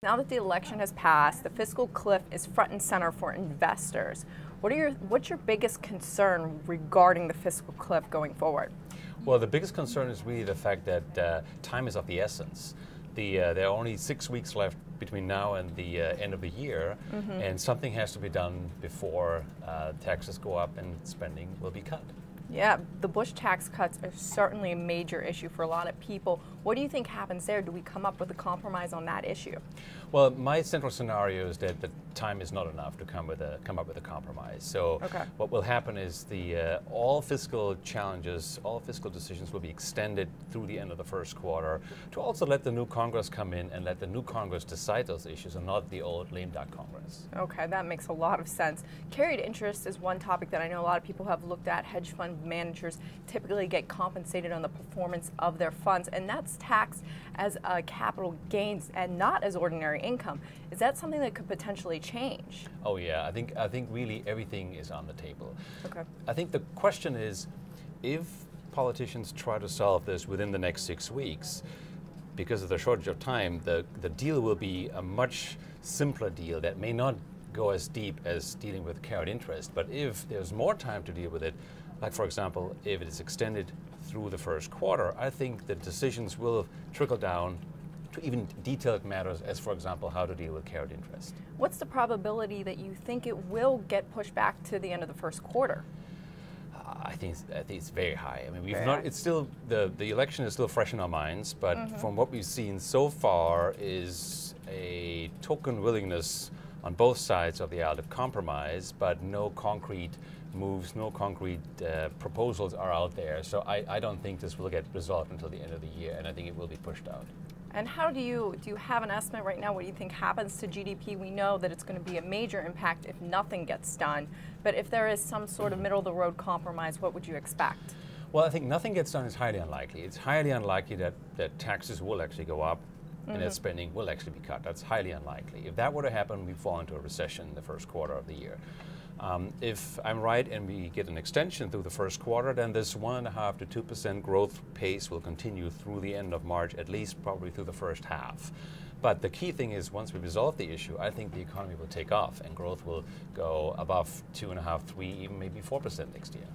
Now that the election has passed, the fiscal cliff is front and center for investors. What's your biggest concern regarding the fiscal cliff going forward? Well, the biggest concern is really the fact that time is of the essence. There are only 6 weeks left between now and the end of the year, and something has to be done before taxes go up and spending will be cut. Yeah, the Bush tax cuts are certainly a major issue for a lot of people. What do you think happens there? Do we come up with a compromise on that issue? Well, my central scenario is that the time is not enough to come up with a compromise. So what will happen is all fiscal challenges, all fiscal decisions will be extended through the end of the first quarter to also let the new Congress come in and let the new Congress decide those issues and not the old lame duck Congress. Okay, that makes a lot of sense. Carried interest is one topic that I know a lot of people have looked at. Hedge fund managers typically get compensated on the performance of their funds, and that's taxed as capital gains and not as ordinary income. Is that something that could potentially change? Oh yeah, I think really everything is on the table. Okay. I think the question is, if politicians try to solve this within the next 6 weeks, because of the shortage of time, the deal will be a much simpler deal that may not go as deep as dealing with carried interest. But if there's more time to deal with it, like for example, if it is extended through the first quarter, I think the decisions will trickle down to even detailed matters as, for example, how to deal with carried interest. What's the probability that you think it will get pushed back to the end of the first quarter? I think it's very high. I mean, it's still, the election is still fresh in our minds, but from what we've seen so far is a token willingness on both sides of the aisle to compromise, but no concrete moves, no concrete proposals are out there. So I don't think this will get resolved until the end of the year, and I think it will be pushed out. And how do you have an estimate right now? What do you think happens to GDP? We know that it's going to be a major impact if nothing gets done, but if there is some sort of middle-of-the-road compromise, what would you expect? Well, I think nothing gets done is highly unlikely. It's highly unlikely that taxes will actually go up and that spending will actually be cut. That's highly unlikely. If that were to happen, we fall into a recession in the first quarter of the year. If I'm right and we get an extension through the first quarter, then this 1.5% to 2% growth pace will continue through the end of March, at least probably through the first half. But the key thing is, once we resolve the issue, I think the economy will take off and growth will go above 2.5%, 3%, even maybe 4% next year.